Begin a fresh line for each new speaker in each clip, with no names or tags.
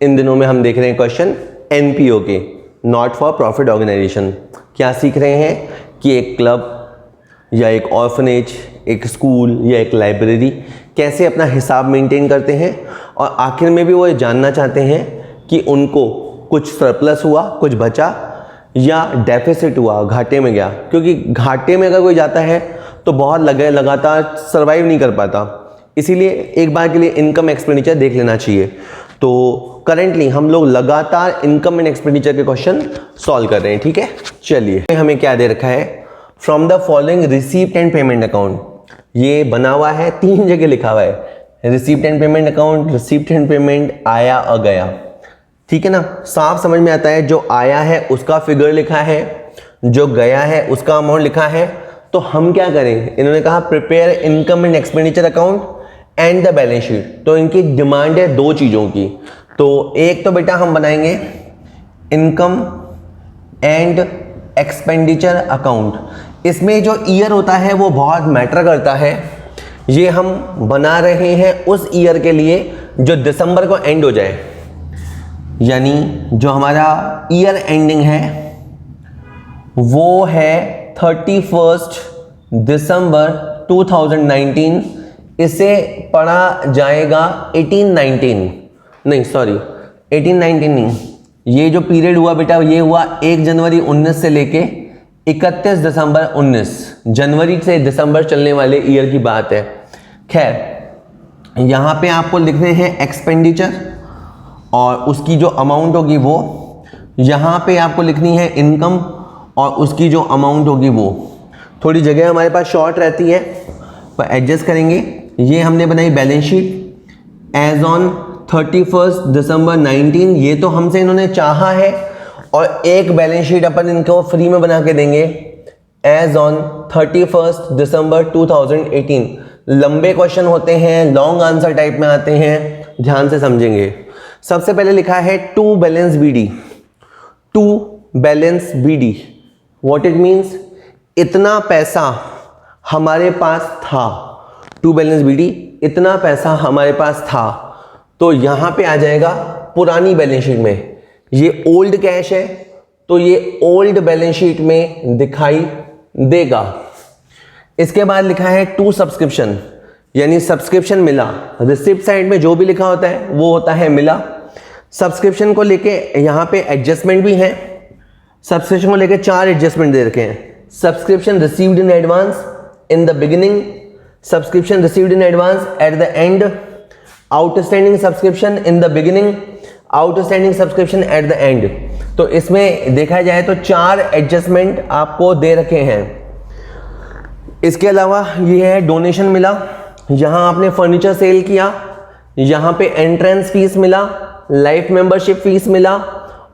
इन दिनों में हम देख रहे हैं क्वेश्चन एनपीओ के, नॉट फॉर प्रॉफिट ऑर्गेनाइजेशन। क्या सीख रहे हैं कि एक क्लब या एक ऑर्फनेज, एक स्कूल या एक लाइब्रेरी कैसे अपना हिसाब मेंटेन करते हैं, और आखिर में भी वो जानना चाहते हैं कि उनको कुछ सरप्लस हुआ, कुछ बचा या डेफिसिट हुआ, घाटे में गया। क्योंकि घाटे में अगर कोई जाता है तो बहुत लगातार सर्वाइव नहीं कर पाता, इसीलिए एक बार के लिए इनकम एक्सपेंडिचर देख लेना चाहिए। तो करेंटली हम लोग लगातार इनकम एंड एक्सपेंडिचर के क्वेश्चन सॉल्व कर रहे हैं, ठीक है। चलिए, हमें क्या दे रखा है, from the following receipt and payment account. ये बना हुआ है, 3 जगह लिखा हुआ है, receipt and payment account, receipt and payment, आया और गया, ठीक है ना। साफ समझ में आता है, जो आया है उसका फिगर लिखा है, जो गया है उसका अमाउंट लिखा है। तो हम क्या करें, इन्होंने कहा prepare income and expenditure account and the balance sheet. तो इनकी डिमांड है 2 चीज़ों की। तो एक तो बेटा हम बनाएंगे इनकम एंड एक्सपेंडिचर अकाउंट। इसमें जो ईयर होता है वो बहुत मैटर करता है। ये हम बना रहे हैं उस ईयर के लिए जो दिसंबर को एंड हो जाए, यानी जो हमारा ईयर एंडिंग है वो है 31 दिसंबर 2019। इसे पढ़ा जाएगा 1819 नहीं, ये जो पीरियड हुआ बेटा ये हुआ 1 जनवरी 19 से लेके 31 दिसंबर 19, जनवरी से दिसंबर चलने वाले ईयर की बात है। खैर, यहाँ पे आपको लिखने हैं एक्सपेंडिचर और उसकी जो अमाउंट होगी वो, यहाँ पे आपको लिखनी है इनकम और उसकी जो अमाउंट होगी वो। थोड़ी जगह हमारे पास शॉर्ट रहती है तो एडजस्ट करेंगे। ये हमने बनाई बैलेंस शीट एज ऑन 31 दिसंबर 19, ये तो हमसे इन्होंने चाहा है, और एक बैलेंस शीट अपन इनको फ्री में बना के देंगे एज ऑन 31 दिसंबर 2018। लंबे क्वेश्चन होते हैं, लॉन्ग आंसर टाइप में आते हैं, ध्यान से समझेंगे। सबसे पहले लिखा है to balance BD. To balance BD what it means, इतना पैसा हमारे पास था। टू बैलेंस बीडी, इतना पैसा हमारे पास था। तो यहां पे आ जाएगा पुरानी बैलेंस शीट में। ये ओल्ड कैश है तो ये ओल्ड बैलेंस शीट में दिखाई देगा। इसके बाद लिखा है टू सब्सक्रिप्शन, यानी सब्सक्रिप्शन मिला। रिसिप्ट साइड में जो भी लिखा होता है वो होता है मिला। सब्सक्रिप्शन को लेके यहाँ पे एडजस्टमेंट भी है। सब्सक्रिप्शन को लेके 4 एडजस्टमेंट दे रखे हैं। Subscription received in advance in the beginning, subscription received in advance at the end, outstanding subscription in the beginning, outstanding subscription at the end. तो इसमें देखा जाए तो 4 एडजस्टमेंट आपको दे रखे हैं। इसके अलावा ये है डोनेशन मिला, यहाँ आपने फर्नीचर सेल किया, यहाँ पे एंट्रेंस फीस मिला, लाइफ मेंबरशिप फीस मिला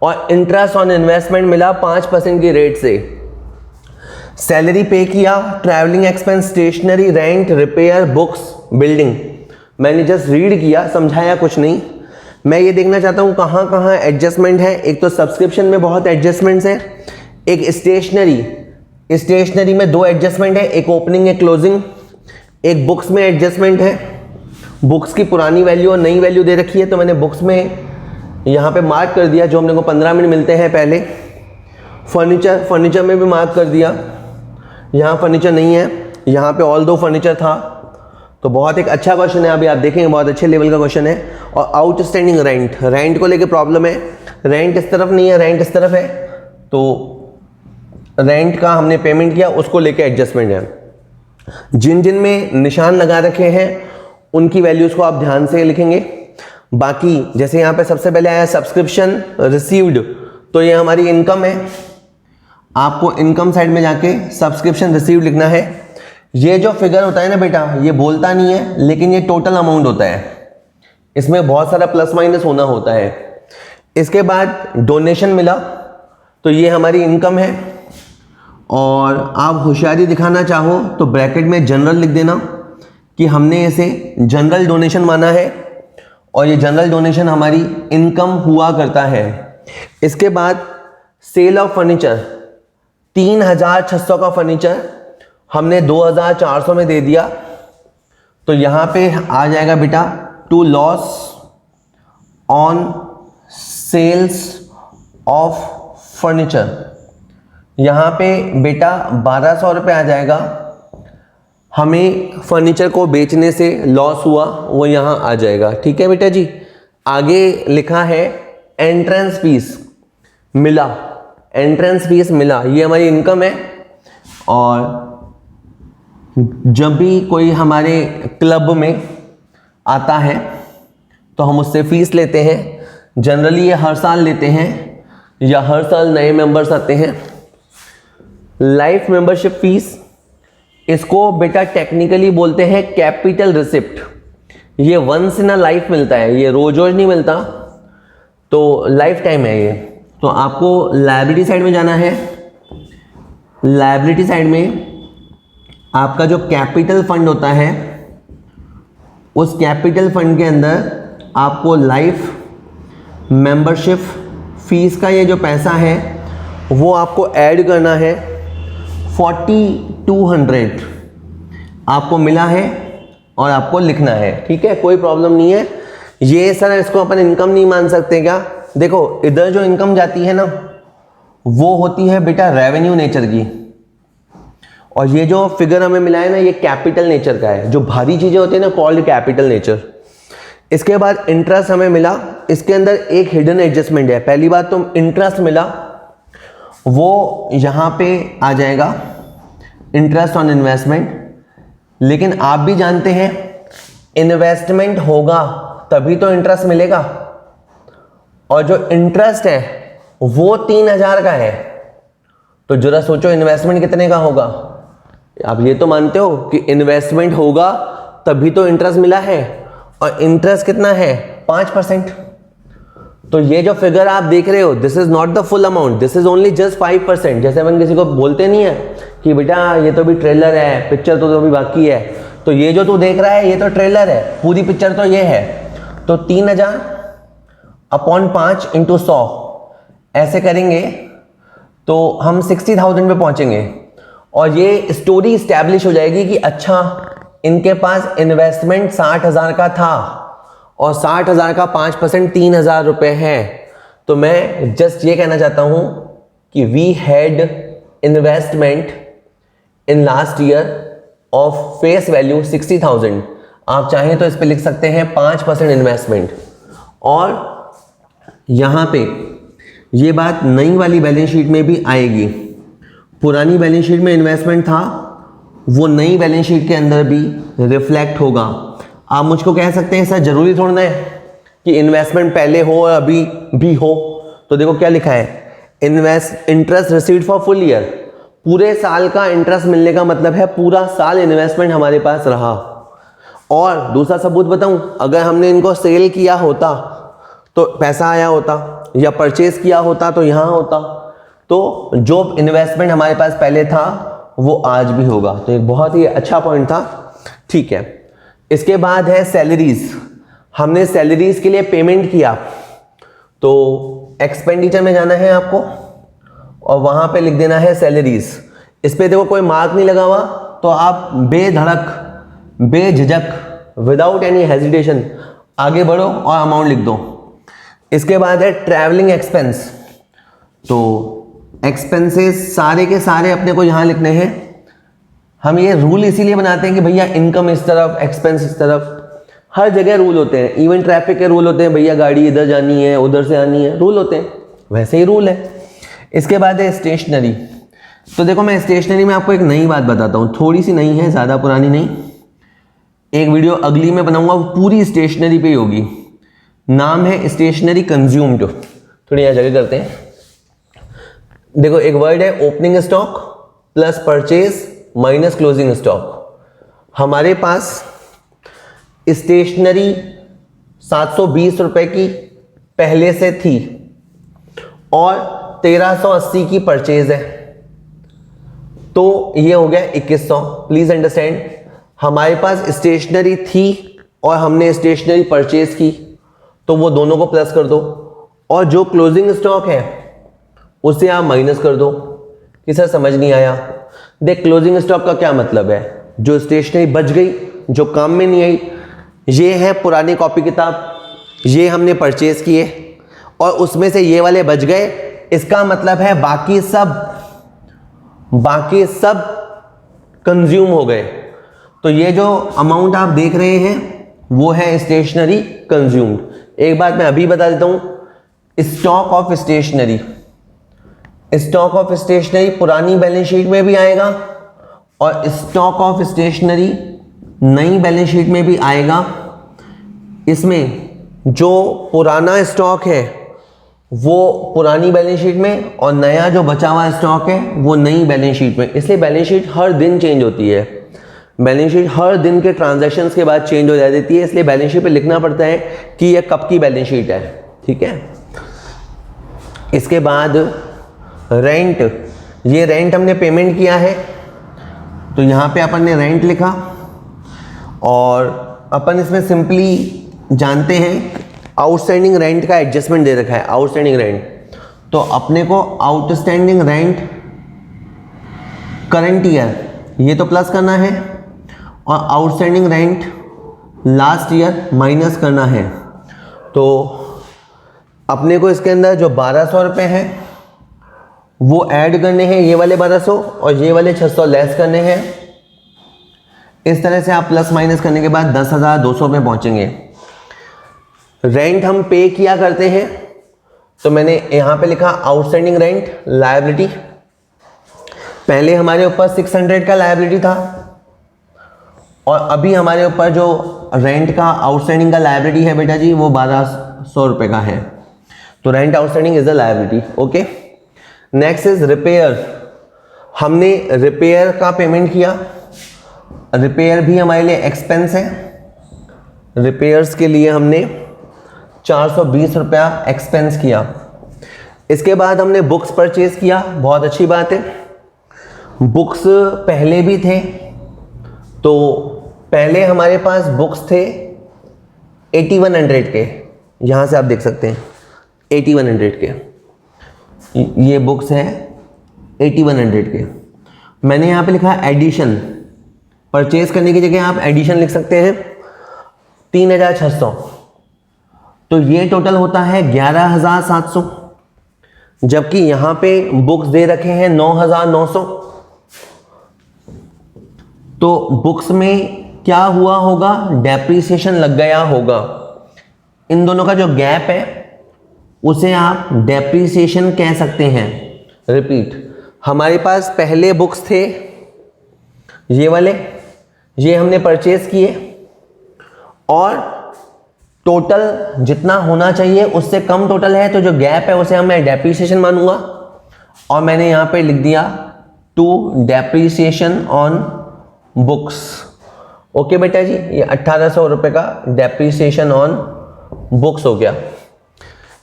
और इंटरेस्ट ऑन इन्वेस्टमेंट मिला 5% की रेट से। सैलरी पे किया, travelling expense, stationery, rent, repair, books, building. मैंने जस्ट रीड किया, समझाया कुछ नहीं। मैं ये देखना चाहता हूँ कहाँ कहाँ एडजस्टमेंट है। एक तो सब्सक्रिप्शन में बहुत एडजस्टमेंट्स हैं, एक स्टेशनरी में 2 एडजस्टमेंट है, एक ओपनिंग एक क्लोजिंग, एक बुक्स में एडजस्टमेंट है। बुक्स की पुरानी वैल्यू और नई वैल्यू दे रखी है तो मैंने बुक्स में यहाँ पे मार्क कर दिया, जो हमने को 15 मिनट मिलते हैं पहले। फर्नीचर में भी मार्क कर दिया, यहाँ फर्नीचर नहीं है, यहाँ पे ऑल दो फर्नीचर था। तो बहुत एक अच्छा क्वेश्चन है, अभी आप देखेंगे बहुत अच्छे लेवल का क्वेश्चन है। और आउटस्टैंडिंग रेंट को लेके प्रॉब्लम है, रेंट इस तरफ नहीं है, रेंट इस तरफ है, तो रेंट का हमने पेमेंट किया, उसको लेके एडजस्टमेंट है। जिन जिन में निशान लगा रखे हैं उनकी वैल्यूज को आप ध्यान से लिखेंगे। बाकी जैसे यहाँ पे सबसे पहले आया सब्सक्रिप्शन रिसीव्ड, तो ये हमारी इनकम है। आपको इनकम साइड में जाके सब्सक्रिप्शन रिसीव्ड लिखना है। ये जो फिगर होता है ना बेटा, ये बोलता नहीं है लेकिन ये टोटल अमाउंट होता है, इसमें बहुत सारा प्लस माइनस होना होता है। इसके बाद डोनेशन मिला, तो ये हमारी इनकम है। और आप होशियारी दिखाना चाहो तो ब्रैकेट में जनरल लिख देना कि हमने इसे जनरल डोनेशन माना है और ये जनरल डोनेशन हमारी इनकम हुआ करता है। इसके बाद सेल ऑफ फर्नीचर, 3600 का फर्नीचर हमने 2400 में दे दिया, तो यहां पे आ जाएगा बेटा to loss on sales of furniture, यहाँ पे बेटा 1200 रुपये आ जाएगा। हमें फर्नीचर को बेचने से लॉस हुआ वो यहाँ आ जाएगा। ठीक है बेटा जी। आगे लिखा है एंट्रेंस फीस मिला, एंट्रेंस फीस मिला, ये हमारी इनकम है। और जब भी कोई हमारे क्लब में आता है तो हम उससे फीस लेते हैं। जनरली ये हर साल लेते हैं या हर साल नए मेंबर्स आते हैं। लाइफ मेंबरशिप फीस, इसको बेटा टेक्निकली बोलते हैं कैपिटल रिसिप्ट। ये वंस इन अ लाइफ मिलता है, ये रोज रोज नहीं मिलता, तो लाइफ टाइम है ये। तो आपको लायबिलिटी साइड में जाना है। लायबिलिटी साइड में आपका जो कैपिटल फंड होता है, उस कैपिटल फंड के अंदर आपको लाइफ मेंबरशिप फीस का ये जो पैसा है वो आपको ऐड करना है। 4200 आपको मिला है और आपको लिखना है। ठीक है, कोई प्रॉब्लम नहीं है। ये सर इसको अपन इनकम नहीं मान सकते क्या? देखो इधर जो इनकम जाती है ना वो होती है बेटा रेवेन्यू नेचर की, और ये जो फिगर हमें मिला है ना ये कैपिटल नेचर का है। जो भारी चीजें होती है ना कॉल्ड कैपिटल नेचर। इसके बाद इंटरेस्ट हमें मिला, इसके अंदर एक हिडन एडजस्टमेंट है। पहली बात तो इंटरेस्ट मिला वो यहाँ पे आ जाएगा, इंटरेस्ट ऑन इन्वेस्टमेंट। लेकिन आप भी जानते हैं इन्वेस्टमेंट होगा तभी तो इंटरेस्ट मिलेगा, और जो इंटरेस्ट है वो 3000 का है। तो जरा सोचो इन्वेस्टमेंट कितने का होगा। आप ये तो मानते हो कि इन्वेस्टमेंट होगा तभी तो इंटरेस्ट मिला है, और इंटरेस्ट कितना है 5%। तो ये जो फिगर आप देख रहे हो this is not the full amount, this is only just 5%। जैसे अपन किसी को बोलते नहीं है कि बेटा ये तो भी ट्रेलर है, पिक्चर तो अभी बाकी है, तो ये जो तू देख रहा है ये तो ट्रेलर है, पूरी पिक्चर तो ये है। तो 3000 अपॉन 5 इंटू 100 ऐसे करेंगे तो हम 60,000 पे पहुंचेंगे, और ये स्टोरी इस्टेब्लिश हो जाएगी कि अच्छा इनके पास इन्वेस्टमेंट 60,000 का था और 60,000 का 5% 3,000 रुपये है। तो मैं जस्ट ये कहना चाहता हूं कि we had investment in last year of face value 60,000। आप चाहें तो इस पे लिख सकते हैं 5% इन्वेस्टमेंट। और यहां पे ये बात नई वाली बैलेंस शीट में भी आएगी। पुरानी बैलेंस शीट में इन्वेस्टमेंट था वो नई बैलेंस शीट के अंदर भी रिफ्लेक्ट होगा। आप मुझको कह सकते हैं सर जरूरी थोड़ा है कि इन्वेस्टमेंट पहले हो और अभी भी हो। तो देखो क्या लिखा है, interest received for full year. पूरे साल का इंटरेस्ट मिलने का मतलब है पूरा साल इन्वेस्टमेंट हमारे पास रहा। और दूसरा सबूत बताऊं, अगर हमने इनको सेल किया होता तो पैसा आया होता, या परचेज किया होता तो यहां होता। तो जो इन्वेस्टमेंट हमारे पास पहले था वो आज भी होगा। तो एक बहुत ही अच्छा पॉइंट था। ठीक है, इसके बाद है सैलरीज। हमने सैलरीज के लिए पेमेंट किया, तो एक्सपेंडिचर में जाना है आपको और वहां पे लिख देना है सैलरीज। इस पे देखो कोई मार्क नहीं लगा हुआ, तो आप बेधड़क बेझिझक विदाउट एनी हेजिटेशन आगे बढ़ो और अमाउंट लिख दो। इसके बाद है ट्रैवलिंग एक्सपेंस। तो एक्सपेंसेस सारे के सारे अपने को यहां लिखने हैं। हम ये रूल इसीलिए बनाते हैं कि भैया इनकम इस तरफ एक्सपेंस इस तरफ। हर जगह रूल होते हैं, इवन ट्रैफिक के रूल होते हैं, भैया गाड़ी इधर जानी है उधर से आनी है, रूल होते हैं, वैसे ही रूल है। इसके बाद है स्टेशनरी। तो देखो मैं स्टेशनरी में आपको एक नई बात बताता हूँ, थोड़ी सी नई है, ज़्यादा पुरानी नहीं। एक वीडियो अगली में बनाऊंगा वो पूरी स्टेशनरी पे होगी। नाम है स्टेशनरी कंज्यूम्ड। थोड़ी यहाँ जगह करते हैं। देखो एक वर्ड है opening stock plus purchase minus closing stock. हमारे पास स्टेशनरी 720 रुपए की पहले से थी और 1380 की परचेज है, तो ये हो गया 2100। प्लीज अंडरस्टैंड, हमारे पास स्टेशनरी थी और हमने स्टेशनरी परचेज की, तो वो दोनों को प्लस कर दो, और जो क्लोजिंग स्टॉक है उसे आप माइनस कर दो। कि सर समझ नहीं आया। देख क्लोजिंग स्टॉक का क्या मतलब है, जो स्टेशनरी बच गई जो काम में नहीं आई, ये है पुरानी कॉपी किताब, ये हमने परचेज किए, और उसमें से ये वाले बच गए, इसका मतलब है बाकी सब कंज्यूम हो गए। तो ये जो अमाउंट आप देख रहे हैं वो है स्टेशनरी कंज्यूम्ड। एक बात मैं अभी बता देता हूं, स्टॉक ऑफ स्टेशनरी पुरानी बैलेंस शीट में भी आएगा और स्टॉक ऑफ स्टेशनरी नई बैलेंस शीट में भी आएगा। इसमें जो पुराना स्टॉक है वो पुरानी बैलेंस शीट में और नया जो बचा हुआ स्टॉक है वो नई बैलेंस शीट में। इसलिए बैलेंस शीट हर दिन चेंज होती है, बैलेंस शीट हर दिन के ट्रांजैक्शंस के बाद चेंज हो जाती है। इसलिए बैलेंस शीट पे लिखना पड़ता है कि यह कब की बैलेंस शीट है, ठीक है। इसके बाद रेंट, ये रेंट हमने पेमेंट किया है तो यहाँ पे अपन ने रेंट लिखा और अपन इसमें सिंपली जानते हैं आउटस्टैंडिंग रेंट का एडजस्टमेंट दे रखा है, आउटस्टैंडिंग रेंट। तो अपने को आउटस्टैंडिंग रेंट करंट ईयर ये तो प्लस करना है और outstanding rent last year minus करना है। तो अपने को इसके अंदर जो 1200 रुपये हैं वो ऐड करने हैं, ये वाले 1200 और ये वाले 600 लेस करने हैं। इस तरह से आप प्लस माइनस करने के बाद 10,200 में पहुंचेंगे। रेंट हम पे किया करते हैं तो मैंने यहां पे लिखा आउटस्टैंडिंग रेंट लायबिलिटी। पहले हमारे ऊपर 600 का लायबिलिटी था और अभी हमारे ऊपर जो रेंट का आउटस्टैंडिंग का लायबिलिटी है बेटा जी वो 1200 रुपये का है। तो rent outstanding is a liability, okay. Next is repair. हमने रिपेयर का पेमेंट किया, रिपेयर भी हमारे लिए एक्सपेंस है। रिपेयर्स के लिए हमने 420 रुपया एक्सपेंस किया। इसके बाद हमने बुक्स परचेज किया, बहुत अच्छी बात है। बुक्स पहले भी थे, तो पहले हमारे पास बुक्स थे 8100 के, यहाँ से आप देख सकते हैं 8100 के, ये बुक्स हैं 8100 के। मैंने यहाँ पे लिखा एडिशन, परचेज करने की जगह आप एडिशन लिख सकते हैं 3600। तो ये टोटल होता है 11700, जबकि यहां पे बुक्स दे रखे हैं 9900। तो बुक्स में क्या हुआ होगा, डेप्रीसिएशन लग गया होगा। इन दोनों का जो गैप है उसे आप डेप्रीसिएशन कह सकते हैं। रिपीट, हमारे पास पहले बुक्स थे ये वाले, ये हमने परचेज किए और टोटल जितना होना चाहिए उससे कम टोटल है, तो जो गैप है उसे मैं डेप्रीसिएशन मानूंगा और मैंने यहां पे लिख दिया to depreciation on books. Okay बेटा जी, ये 1800 रुपये का डेप्रीसिएशन ऑन बुक्स हो गया।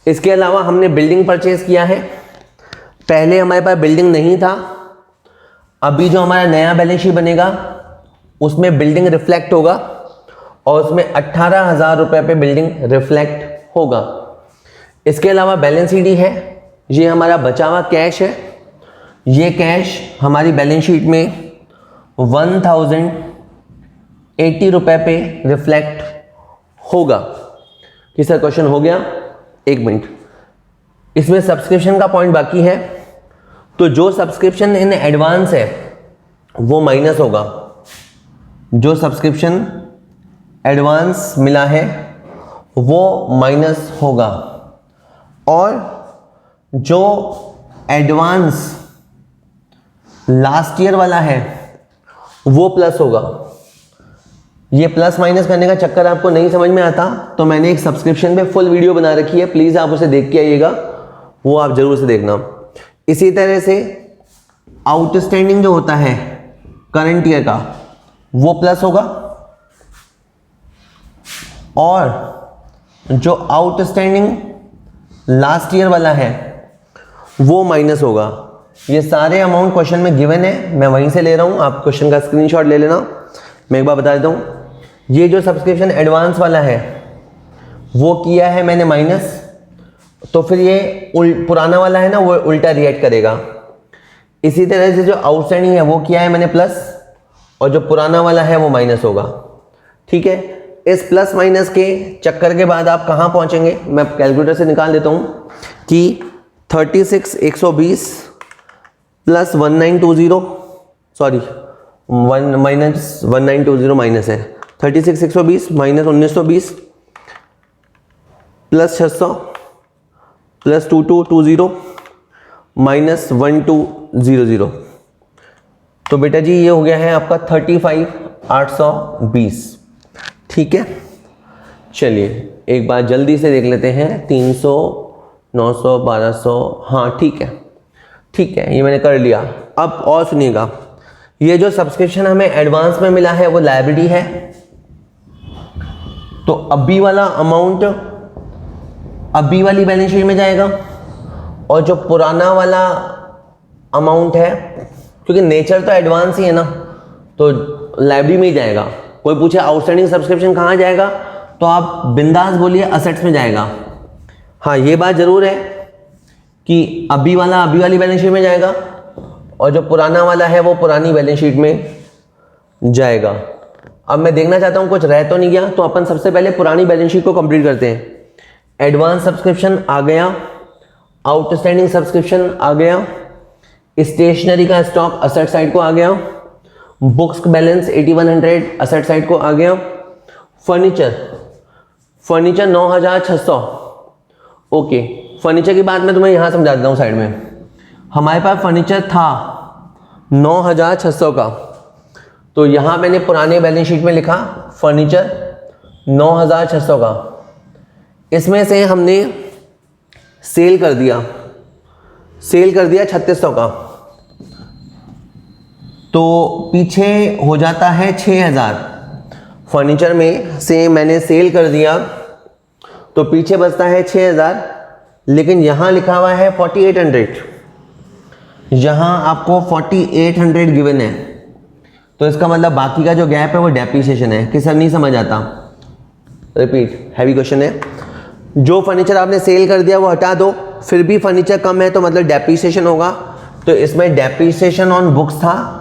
इसके अलावा हमने बिल्डिंग परचेज किया है। पहले हमारे पास बिल्डिंग नहीं था, अभी जो हमारा नया बैलेंस शीट बनेगा उसमें बिल्डिंग रिफ्लेक्ट होगा और उसमें 18,000 रुपये पे बिल्डिंग रिफ्लेक्ट होगा। इसके अलावा बैलेंस शीट है, ये हमारा बचा हुआ कैश है। ये कैश हमारी बैलेंस शीट में 1080 रुपये पे रिफ्लेक्ट होगा। कि सर क्वेश्चन हो गया, एक मिनट, इसमें सब्सक्रिप्शन का पॉइंट बाकी है। तो जो सब्सक्रिप्शन इन एडवांस है वो माइनस होगा, जो सब्सक्रिप्शन एडवांस मिला है वो माइनस होगा और जो एडवांस लास्ट ईयर वाला है वो प्लस होगा। ये प्लस माइनस करने का चक्कर आपको नहीं समझ में आता तो मैंने एक सब्सक्रिप्शन पे फुल वीडियो बना रखी है, प्लीज आप उसे देख के आइएगा, वो आप जरूर से देखना। इसी तरह से आउटस्टैंडिंग जो होता है करंट ईयर का वो प्लस होगा और जो आउटस्टैंडिंग लास्ट ईयर वाला है वो माइनस होगा। ये सारे अमाउंट क्वेश्चन में गिवन है, मैं वहीं से ले रहा हूं, आप क्वेश्चन का स्क्रीनशॉट ले लेना। मैं एक बार बता देता हूं, ये जो सब्सक्रिप्शन एडवांस वाला है वो किया है मैंने माइनस, तो फिर ये पुराना वाला है ना वो उल्टा रिएक्ट करेगा। इसी तरह से जो आउटस्टैंडिंग है वो किया है मैंने प्लस और जो पुराना वाला है वो माइनस होगा। ठीक है, इस प्लस माइनस के चक्कर के बाद आप कहाँ पहुँचेंगे, मैं कैलकुलेटर से निकाल देता हूँ कि 36,120 प्लस 1920, सॉरी माइनस 1920 माइनस है, 36,120 माइनस 1920 प्लस 600 प्लस 2220 माइनस 1200। तो बेटा जी ये हो गया है आपका 35,820। ठीक है, चलिए एक बार जल्दी से देख लेते हैं। 300, 900, 1200, हाँ ठीक है, ठीक है, ये मैंने कर लिया। अब और सुनिएगा, ये जो सब्सक्रिप्शन हमें एडवांस में मिला है वो लायबिलिटी है, तो अभी वाला अमाउंट अभी वाली बैलेंस शीट में जाएगा, और जो पुराना वाला अमाउंट है, क्योंकि नेचर तो एडवांस ही है ना, तो लायबिलिटी में ही जाएगा। कोई पूछे आउटस्टैंडिंग सब्सक्रिप्शन कहाँ जाएगा, तो आप बिंदास बोलिए असेट्स में जाएगा। हाँ ये बात जरूर है कि अभी वाला अभी वाली बैलेंस शीट में जाएगा, और जो पुराना वाला है वो पुरानी बैलेंस शीट में जाएगा। अब मैं देखना चाहता हूँ कुछ रह तो नहीं गया, तो अपन सबसे पहले पुरानी बैलेंस शीट को कंप्लीट करते हैं। एडवांस सब्सक्रिप्शन आ गया, आउटस्टैंडिंग सब्सक्रिप्शन आ गया, स्टेशनरी का स्टॉक असेट साइड को आ गया, बुक्स बैलेंस 8100 असेट साइड को आ गया, फर्नीचर 9600। ओके, फर्नीचर की बात मैं तुम्हें यहाँ समझा देता हूँ साइड में। हमारे पास फर्नीचर था 9600 का, तो यहाँ मैंने पुराने बैलेंस शीट में लिखा फर्नीचर 9600 का। इसमें से हमने सेल कर दिया 3600 का, तो पीछे हो जाता है 6000। फर्नीचर में से मैंने सेल कर दिया तो पीछे बचता है 6000, लेकिन यहाँ लिखा हुआ है 4800, यहाँ आपको 4800 गिवन है, तो इसका मतलब बाकी का जो गैप है वो डेप्रिसिएशन है। कि सर नहीं समझ आता, रिपीट, हैवी क्वेश्चन है। जो फर्नीचर आपने सेल कर दिया वो हटा दो, फिर भी फर्नीचर कम है तो मतलब डेप्रिसिएशन होगा, तो इसमें डेप्रिसिएशन ऑन बुक्स था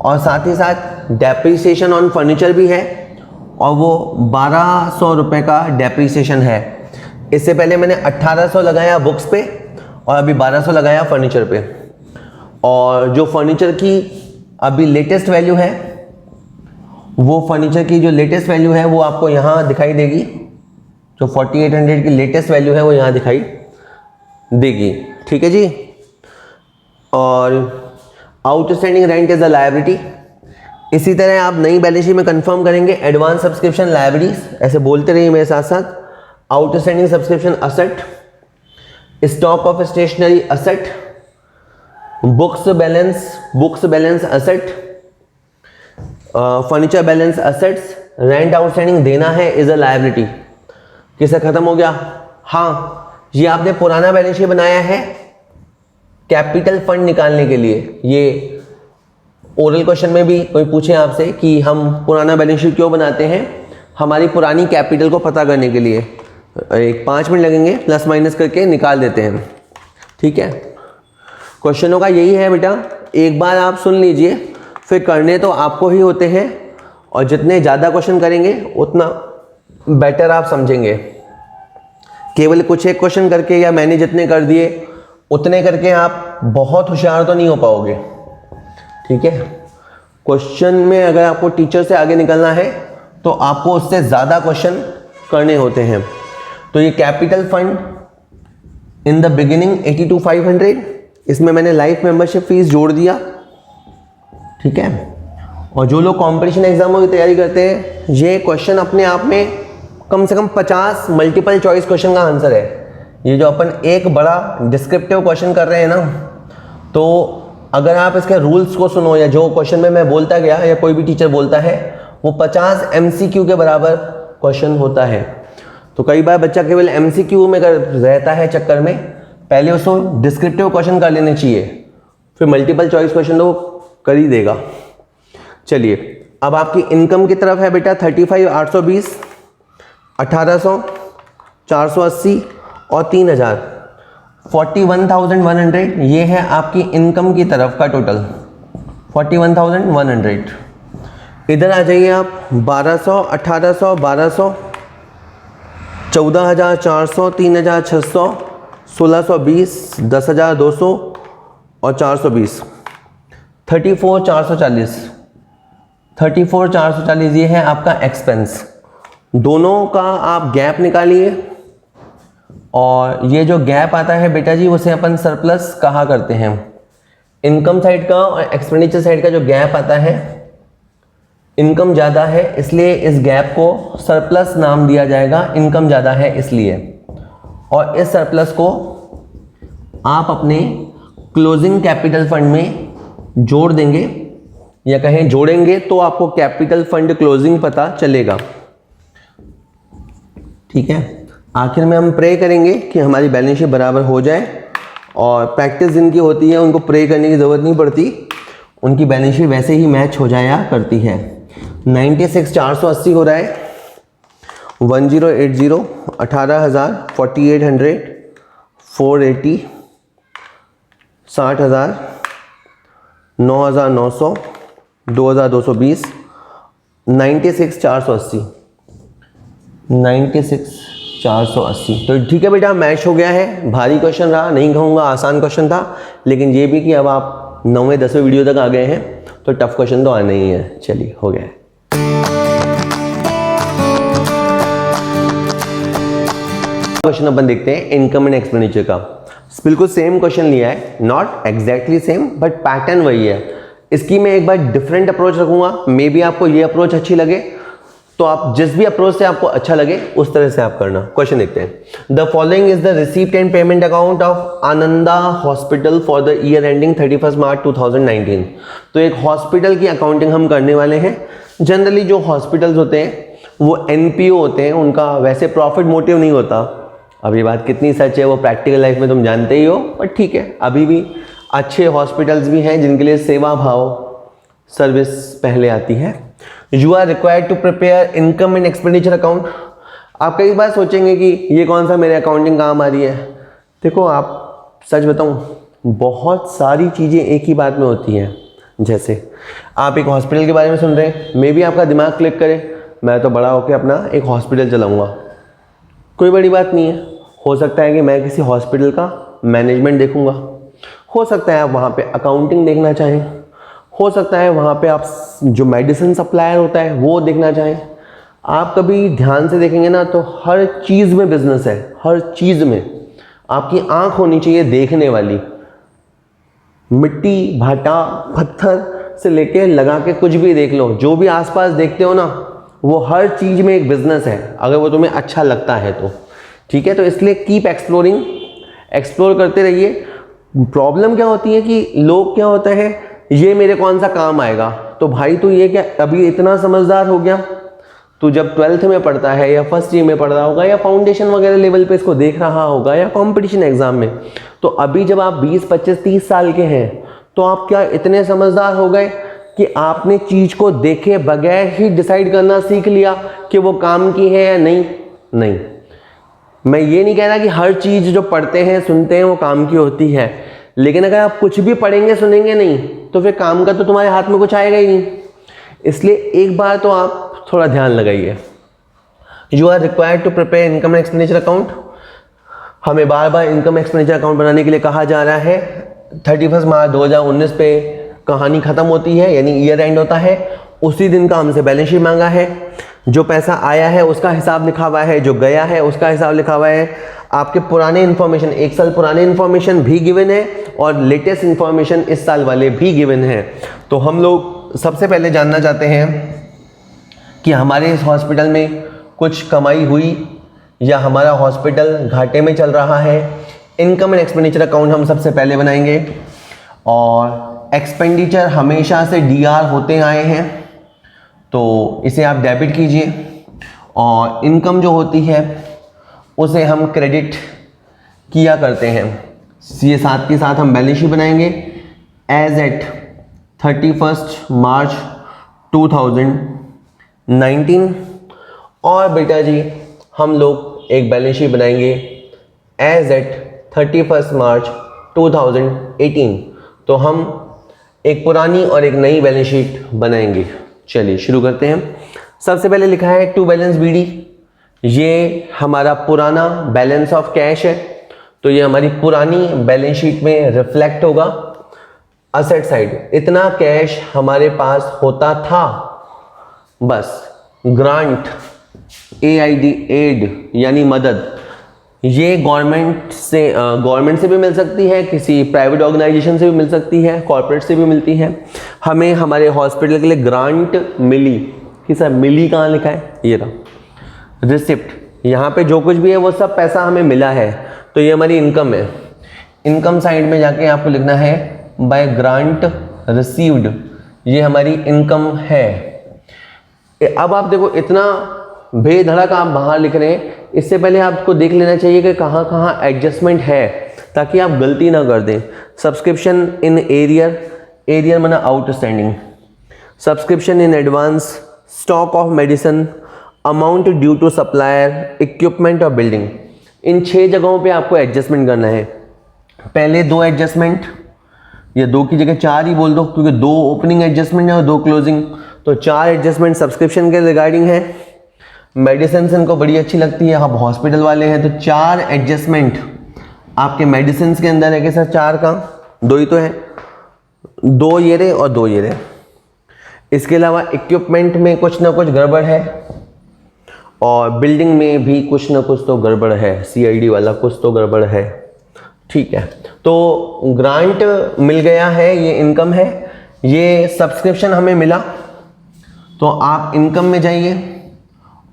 और साथ ही साथ डेप्रिसिएशन ऑन फर्नीचर भी है, और वो 1200 रुपये का डेप्रिसिएशन है। इससे पहले मैंने 1800 लगाया बुक्स पे और अभी 1200 लगाया फर्नीचर पे। और जो फर्नीचर की अभी लेटेस्ट वैल्यू है, वो फर्नीचर की जो लेटेस्ट वैल्यू है वो आपको यहाँ दिखाई देगी। जो 4800 की लेटेस्ट वैल्यू है वो यहाँ दिखाई देगी। ठीक है जी। और outstanding rent is a liability. इसी तरह आप नई बैलेंस शीट में कंफर्म करेंगे एडवांस सब्सक्रिप्शन लायबिलिटीज, ऐसे बोलते रहिए मेरे साथ साथ। Outstanding subscription asset, stock of stationery asset, books balance asset, furniture balance assets, rent outstanding देना है इज अ लायबिलिटी। किससे खत्म हो गया? हाँ, ये आपने पुराना बैलेंस शीट बनाया है कैपिटल फंड निकालने के लिए। ये ओरल क्वेश्चन में भी कोई पूछे आपसे कि हम पुराना बैलेंस शीट क्यों बनाते हैं, हमारी पुरानी कैपिटल को पता करने के लिए। एक 5 मिनट लगेंगे, प्लस माइनस करके निकाल देते हैं। ठीक है, क्वेश्चनों का यही है बेटा, एक बार आप सुन लीजिए, फिर करने तो आपको ही होते हैं, और जितने ज़्यादा क्वेश्चन करेंगे उतना बेटर आप समझेंगे। केवल कुछ एक क्वेश्चन करके या मैंने जितने कर दिए उतने करके आप बहुत होशियार तो नहीं हो पाओगे। ठीक है, क्वेश्चन में अगर आपको टीचर से आगे निकलना है तो आपको उससे ज़्यादा क्वेश्चन करने होते हैं। तो ये capital fund in the beginning 82,500, इसमें मैंने लाइफ मेंबरशिप फीस जोड़ दिया। ठीक है, और जो लोग कॉम्पिटिशन एग्जामों की तैयारी करते हैं, ये क्वेश्चन अपने आप में कम से कम 50 मल्टीपल चॉइस क्वेश्चन का आंसर है। ये जो अपन एक बड़ा डिस्क्रिप्टिव क्वेश्चन कर रहे हैं ना, तो अगर आप इसके रूल्स को सुनो, या जो क्वेश्चन में मैं बोलता गया या कोई भी टीचर बोलता है, वो 50 MCQ के बराबर क्वेश्चन होता है। तो कई बार बच्चा केवल MCQ में रहता है चक्कर में, पहले उसको डिस्क्रिप्टिव क्वेश्चन कर लेने चाहिए, फिर मल्टीपल चॉइस क्वेश्चन तो कर ही देगा। चलिए, अब आपकी इनकम की तरफ है बेटा 35,820, 1800, 480 और 3000, 41,100। ये है आपकी इनकम की तरफ का टोटल 41,100। इधर आ जाइए आप, 1200, 1800, 1200, 14,400, 3,600, 1620, 10,200 और 420, 34,440, 34,440 ये है आपका एक्सपेंस। दोनों का आप गैप निकालिए और ये जो गैप आता है बेटा जी उसे अपन सरप्लस कहा करते हैं। इनकम साइड का और एक्सपेंडिचर साइड का जो गैप आता है, इनकम ज़्यादा है इसलिए इस गैप को सरप्लस नाम दिया जाएगा, इनकम ज़्यादा है इसलिए। और इस सरप्लस को आप अपने क्लोजिंग कैपिटल फंड में जोड़ देंगे या कहें जोड़ेंगे तो आपको कैपिटल फंड क्लोजिंग पता चलेगा। ठीक है, आखिर में हम प्रे करेंगे कि हमारी बैलेंस शीट बराबर हो जाए, और प्रैक्टिस जिनकी होती है उनको प्रे करने की ज़रूरत नहीं पड़ती, उनकी बैलेंस शीट वैसे ही मैच हो जाया करती है। 96,480 हो रहा है, 1080, 18,000, 4,800, 480, 60,000, 9,900, 2,220, 96,480, 96,480। तो ठीक है बेटा, मैच हो गया है। भारी क्वेश्चन रहा, नहीं कहूँगा आसान क्वेश्चन था, लेकिन ये भी कि अब आप 9वें 10वें वीडियो तक आ गए हैं तो टफ क्वेश्चन तो आना ही है। चलिए, हो गया है। क्वेश्चन अपन देखते हैं इनकम एंड एक्सपेंडिचर का। बिल्कुल सेम क्वेश्चन लिया है, not exactly same but pattern वही है। इसकी मैं एक बार डिफरेंट अप्रोच रखूंगा, मे बी आपको ये अप्रोच अच्छी लगे, तो आप जिस भी अप्रोच से आपको अच्छा लगे उस तरह से आप करना। क्वेश्चन देखते हैं। The following is the receipt and payment account of Ananda hospital for the year ending 31 मार्च 2019। तो एक हॉस्पिटल की अकाउंटिंग हम करने वाले हैं। जनरली जो हॉस्पिटल्स होते हैं वो एनपीओ होते हैं, उनका वैसे प्रॉफिट मोटिव नहीं होता। अब ये बात कितनी सच है वो प्रैक्टिकल लाइफ में तुम जानते ही हो, पर ठीक है, अभी भी अच्छे हॉस्पिटल्स भी हैं जिनके लिए सेवा भाव सर्विस पहले आती है। You are required to prepare income and expenditure account. आप कई बार सोचेंगे कि ये कौन सा मेरे अकाउंटिंग काम आ रही है। देखो, आप सच बताऊं, बहुत सारी चीज़ें एक ही बात में होती हैं। जैसे आप एक हॉस्पिटल के बारे में सुन रहे हैं, मे भी आपका दिमाग क्लिक करे, मैं तो बड़ा होकर अपना एक हॉस्पिटल चलाऊँगा। कोई बड़ी बात नहीं है। हो सकता है कि मैं किसी हॉस्पिटल का मैनेजमेंट देखूंगा, हो सकता है आप वहाँ पे अकाउंटिंग देखना चाहें, हो सकता है वहाँ पे आप जो मेडिसिन सप्लायर होता है वो देखना चाहें। आप कभी ध्यान से देखेंगे ना तो हर चीज़ में बिजनेस है, हर चीज़ में आपकी आंख होनी चाहिए देखने वाली। मिट्टी, भाटा, पत्थर से लेके लगा के कुछ भी देख लो, जो भी आसपास देखते हो ना वो हर चीज़ में एक बिजनेस है, अगर वो तुम्हें अच्छा लगता है तो। ठीक है, तो इसलिए कीप एक्सप्लोरिंग, एक्सप्लोर करते रहिए। प्रॉब्लम क्या होती है कि लोग क्या होता है, ये मेरे कौन सा काम आएगा। तो भाई तू ये क्या अभी इतना समझदार हो गया, तू जब 12th में पढ़ता है या फर्स्ट ईयर में पढ़ रहा होगा या फाउंडेशन वगैरह लेवल पे इसको देख रहा होगा या कंपटीशन एग्जाम में, तो अभी जब आप 20, 25, 30 साल के हैं तो आप क्या इतने समझदार हो गए कि आपने चीज को देखे बगैर ही डिसाइड करना सीख लिया कि वो काम की है या नहीं। नहीं, मैं ये नहीं कह रहा कि हर चीज जो पढ़ते हैं सुनते हैं वो काम की होती है, लेकिन अगर आप कुछ भी पढ़ेंगे सुनेंगे नहीं तो फिर काम का तो तुम्हारे हाथ में कुछ आएगा ही नहीं। इसलिए एक बार तो आप थोड़ा ध्यान लगाइए। You are required to prepare income and expenditure account. हमें बार बार इनकम एक्सपेंडिचर अकाउंट बनाने के लिए कहा जा रहा है। 31 मार्च 2019 पे कहानी खत्म होती है, यानी ईयर एंड होता है। उसी दिन का हमसे बैलेंस शीट मांगा है। जो पैसा आया है उसका हिसाब लिखा हुआ है, जो गया है उसका हिसाब लिखा हुआ है। आपके पुराने इन्फॉर्मेशन, 1 साल पुराने इन्फॉर्मेशन भी गिवन है और लेटेस्ट इन्फॉर्मेशन इस साल वाले भी गिवन है। तो हम लोग सबसे पहले जानना चाहते हैं कि हमारे इस हॉस्पिटल में कुछ कमाई हुई या हमारा हॉस्पिटल घाटे में चल रहा है। इनकम एंड एक्सपेंडिचर अकाउंट हम सबसे पहले बनाएंगे, और एक्सपेंडिचर हमेशा से डीआर होते आए हैं तो इसे आप डेबिट कीजिए, और इनकम जो होती है उसे हम क्रेडिट किया करते हैं। ये साथ के साथ हम बैलेंस शीट बनाएंगे एज एट 31 मार्च 2019, और बेटा जी हम लोग एक बैलेंस शीट बनाएंगे एज एट 31 मार्च 2018। तो हम एक पुरानी और एक नई बैलेंस शीट बनाएंगे। चलिए शुरू करते हैं। सबसे पहले लिखा है टू बैलेंस बीडी, ये हमारा पुराना बैलेंस ऑफ कैश है, तो ये हमारी पुरानी बैलेंस शीट में रिफ्लेक्ट होगा। असेट साइड, इतना कैश हमारे पास होता था, बस ग्रांट, एआईडी, एड यानी मदद, ये गवर्नमेंट से भी मिल सकती है, किसी प्राइवेट ऑर्गेनाइजेशन से भी मिल सकती है, कॉर्पोरेट से भी मिलती है। हमें हमारे हॉस्पिटल के लिए ग्रांट मिली, कि सर मिली कहाँ लिखा है, ये रहा रिसिप्ट, यहाँ पे जो कुछ भी है वो सब पैसा हमें मिला है, तो ये हमारी इनकम है। इनकम साइड में जाके आपको लिखना है बाय ग्रांट रिसीव्ड, ये हमारी इनकम है। अब आप देखो इतना बेधड़क आप बाहर लिख रहे हैं, इससे पहले आपको देख लेना चाहिए कि कहाँ कहाँ एडजस्टमेंट है, ताकि आप गलती ना कर दें। सब्सक्रिप्शन इन एरियर, एरियर माना outstanding, subscription in advance, stock of medicine, amount due to supplier, equipment और बिल्डिंग, इन 6 जगहों पे आपको एडजस्टमेंट करना है। पहले 2 एडजस्टमेंट, या 2 की जगह 4 ही बोल दो, क्योंकि 2 ओपनिंग एडजस्टमेंट है और 2 क्लोजिंग, तो 4 एडजस्टमेंट सब्सक्रिप्शन के रिगार्डिंग है। मेडिसिन इनको बड़ी अच्छी लगती है, आप हॉस्पिटल वाले हैं, तो 4 एडजस्टमेंट आपके मेडिसिन के अंदर है कि सर 4 का 2 ही तो है, 2 ये रहे और 2 ये रहे। इसके अलावा इक्विपमेंट में कुछ ना कुछ गड़बड़ है, और बिल्डिंग में भी कुछ ना कुछ तो गड़बड़ है, सीआईडी वाला कुछ तो गड़बड़ है, ठीक है। तो ग्रांट मिल गया है, ये इनकम है। ये सब्सक्रिप्शन हमें मिला, तो आप इनकम में जाइए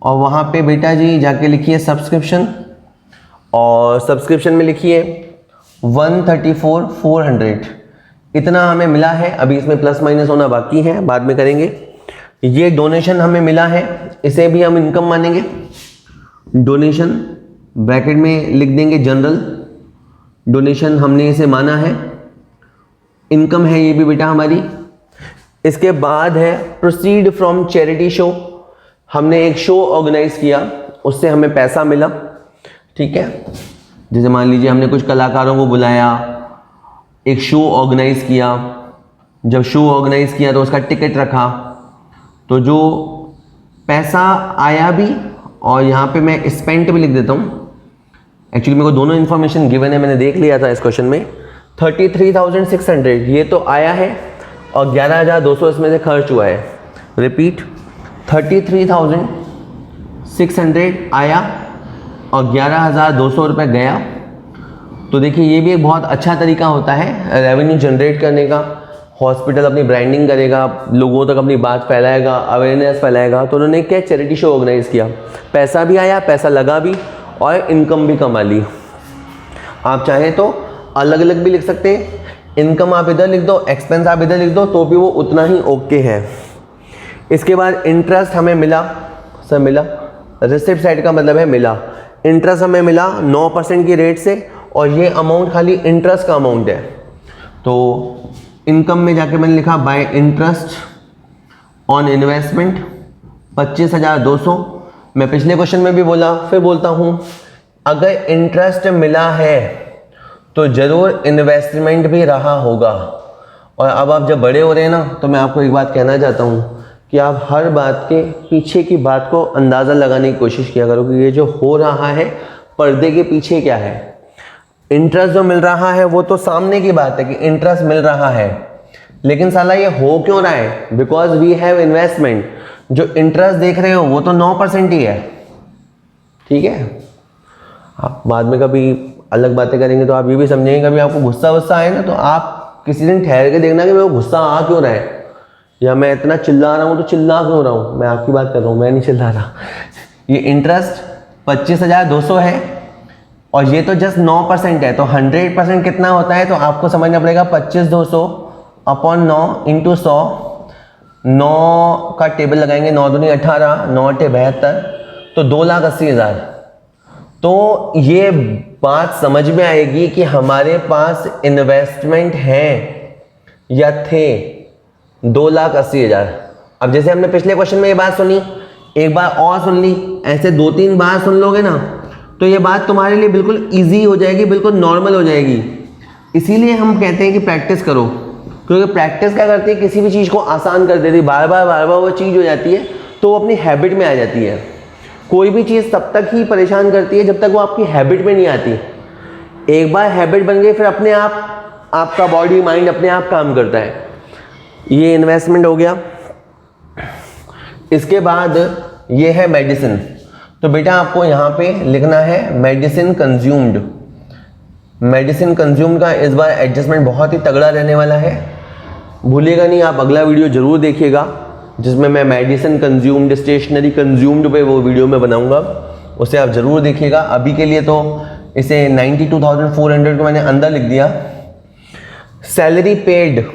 और वहाँ पे बेटा जी जाके लिखिए सब्सक्रिप्शन, और सब्सक्रिप्शन में लिखिए 134,400, इतना हमें मिला है। अभी इसमें प्लस माइनस होना बाकी है, बाद में करेंगे। ये डोनेशन हमें मिला है, इसे भी हम इनकम मानेंगे। डोनेशन ब्रैकेट में लिख देंगे जनरल, डोनेशन हमने इसे माना है, इनकम है ये भी बेटा हमारी। इसके बाद है प्रोसीड फ्रॉम चैरिटी शो, हमने एक शो ऑर्गेनाइज किया, उससे हमें पैसा मिला, ठीक है। जैसे मान लीजिए हमने कुछ कलाकारों को बुलाया, एक शो ऑर्गेनाइज किया, जब शो ऑर्गेनाइज किया तो उसका टिकट रखा, तो जो पैसा आया भी, और यहाँ पे मैं स्पेंट भी लिख देता हूँ। एक्चुअली मेरे को दोनों इन्फॉर्मेशन गिवन है, मैंने देख लिया था इस क्वेश्चन में। 33,600 ये तो आया है, और 11,200 इसमें से खर्च हुआ है। रिपीट, 33,600 आया और 11,200 रुपये गया। तो देखिए ये भी एक बहुत अच्छा तरीका होता है रेवेन्यू जनरेट करने का। हॉस्पिटल अपनी ब्रांडिंग करेगा, लोगों तक अपनी बात फैलाएगा, अवेयरनेस फैलाएगा। तो उन्होंने क्या चैरिटी शो ऑर्गेनाइज किया, पैसा भी आया, पैसा लगा भी, और इनकम भी कमा ली। आप चाहें तो अलग अलग भी लिख सकते हैं, इनकम आप इधर लिख दो, एक्सपेंस आप इधर लिख दो, तो भी वो उतना ही ओके है। इसके बाद इंटरेस्ट हमें मिला, सर मिला, रिसिप्ट साइड का मतलब है मिला। इंटरेस्ट हमें मिला 9% की रेट से, और ये अमाउंट खाली इंटरेस्ट का अमाउंट है। तो इनकम में जाके मैंने लिखा बाय इंटरेस्ट ऑन इन्वेस्टमेंट 25,200। मैं पिछले क्वेश्चन में भी बोला, फिर बोलता हूँ, अगर इंटरेस्ट मिला है तो ज़रूर इन्वेस्टमेंट भी रहा होगा। और अब आप जब बड़े हो रहे हैं ना, तो मैं आपको एक बात कहना चाहता हूँ कि आप हर बात के पीछे की बात को अंदाज़ा लगाने की कोशिश किया करो कि ये जो हो रहा है पर्दे के पीछे क्या है। इंटरेस्ट जो मिल रहा है वो तो सामने की बात है कि इंटरेस्ट मिल रहा है, लेकिन साला ये हो क्यों रहा है? Because we have investment. जो इंटरेस्ट देख रहे हो वो तो 9% ही है, ठीक है। आप बाद में कभी अलग बातें करेंगे तो आप ये भी समझेंगे, कभी आपको गुस्सा वुस्सा आए ना, तो आप किसी दिन ठहर के देखना कि मेरे को गुस्सा आ क्यों रहा है, या मैं इतना चिल्ला रहा हूँ तो चिल्ला क्यों रहा हूँ। मैं आपकी बात कर रहा हूँ, मैं नहीं चिल्ला रहा। ये इंटरेस्ट 25,200 है, और ये तो जस्ट 9% है, तो 100% कितना होता है, तो आपको समझना पड़ेगा 25,200 अपॉन 9 इंटू 100। 9 का टेबल लगाएंगे, 9 दूनी 18, 9 अट्ठे 72, तो 2,80,000। तो ये बात समझ में आएगी कि हमारे पास इन्वेस्टमेंट है या थे 2,80,000। अब जैसे हमने पिछले क्वेश्चन में ये बात सुनी, एक बार और सुन ली, ऐसे 2-3 बार सुन लोगे ना, तो ये बात तुम्हारे लिए बिल्कुल इजी हो जाएगी, बिल्कुल नॉर्मल हो जाएगी। इसीलिए हम कहते हैं कि प्रैक्टिस करो। क्योंकि प्रैक्टिस क्या करती है, किसी भी चीज़ को आसान कर देती है, बार बार वो चीज़ हो जाती है तो वो अपनी हैबिट में आ जाती है। कोई भी चीज़ तब तक ही परेशान करती है जब तक वो आपकी हैबिट में नहीं आती। एक बार हैबिट बन गई फिर अपने आप आपका बॉडी माइंड अपने आप काम करता है। ये इन्वेस्टमेंट हो गया। इसके बाद ये है मेडिसिन। तो बेटा आपको यहाँ पे लिखना है मेडिसिन कंज्यूम्ड। मेडिसिन कंज्यूम्ड का इस बार एडजस्टमेंट बहुत ही तगड़ा रहने वाला है, भूलिएगा नहीं। आप अगला वीडियो जरूर देखिएगा जिसमें मैं मेडिसिन कंज्यूम्ड, स्टेशनरी कंज्यूम्ड पे वो वीडियो में बनाऊंगा, उसे आप ज़रूर देखिएगा। अभी के लिए तो इसे 92,400 को मैंने अंदर लिख दिया। सैलरी पेड,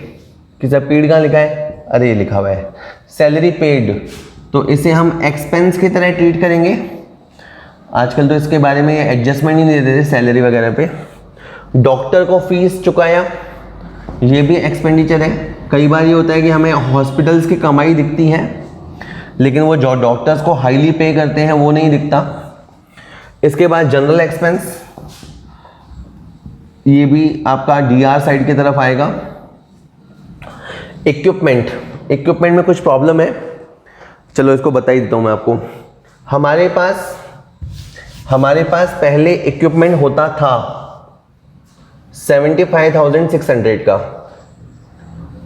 किस पेड कहाँ लिखा है, अरे ये लिखा हुआ है सैलरी पेड, तो इसे हम एक्सपेंस की तरह ट्रीट करेंगे। आजकल तो इसके बारे में एडजस्टमेंट ही नहीं देते सैलरी वगैरह पे। डॉक्टर को फीस चुकाया, ये भी एक्सपेंडिचर है। कई बार ये होता है कि हमें हॉस्पिटल्स की कमाई दिखती है लेकिन वो जो डॉक्टर्स को हाईली पे करते हैं वो नहीं दिखता। इसके बाद जनरल एक्सपेंस, ये भी आपका डीआर साइड की तरफ आएगा। इक्विपमेंट में कुछ प्रॉब्लम है, चलो इसको बता ही देता हूँ मैं आपको। हमारे पास पहले इक्विपमेंट होता था 75,600 का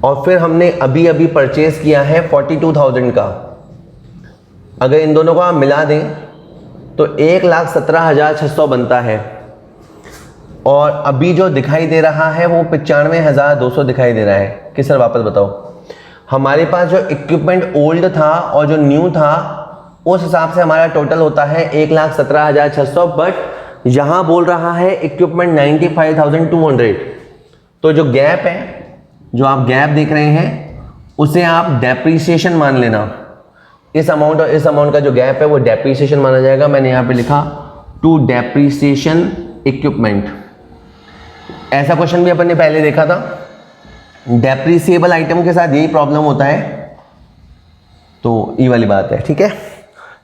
और फिर हमने अभी परचेज किया है 42,000 का। अगर इन दोनों को आप मिला दें तो 1,17,600 बनता है और अभी जो दिखाई दे रहा है वो 95,200 दिखाई दे रहा है। कि सर वापस बताओ, हमारे पास जो इक्विपमेंट ओल्ड था और जो न्यू था उस हिसाब से हमारा टोटल होता है 1,17,600, बट यहाँ बोल रहा है इक्विपमेंट 95,200। तो जो गैप है, जो आप गैप देख रहे हैं उसे आप डेप्रीसिएशन मान लेना। इस अमाउंट और इस अमाउंट का जो गैप है वो डेप्रीसिएशन माना जाएगा। मैंने यहाँ पे लिखा टू डेप्रीसिएशन इक्विपमेंट। ऐसा क्वेश्चन भी अपन ने पहले देखा था। डेप्रीसिएबल आइटम के साथ यही प्रॉब्लम होता है, तो ये वाली बात है। ठीक है,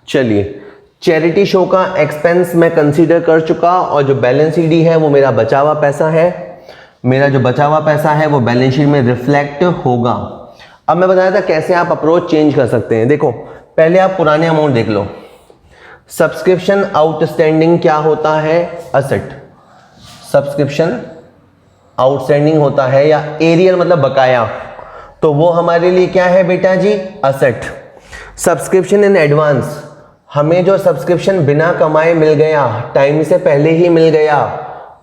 चलिए चैरिटी शो का एक्सपेंस मैं कंसीडर कर चुका और जो बैलेंस शीट है वो मेरा बचा हुआ पैसा है। मेरा जो बचा हुआ पैसा है वो बैलेंस शीट में रिफ्लेक्ट होगा। अब मैं बताया था कैसे आप अप्रोच चेंज कर सकते हैं। देखो पहले आप पुराने अमाउंट देख लो। सब्सक्रिप्शन आउटस्टैंडिंग क्या होता है, असेट। सब्सक्रिप्शन आउटस्टैंडिंग होता है या एरियर मतलब बकाया, तो वो हमारे लिए क्या है बेटा जी, असेट। सब्सक्रिप्शन इन एडवांस, हमें जो सब्सक्रिप्शन बिना कमाए मिल गया, टाइम से पहले ही मिल गया,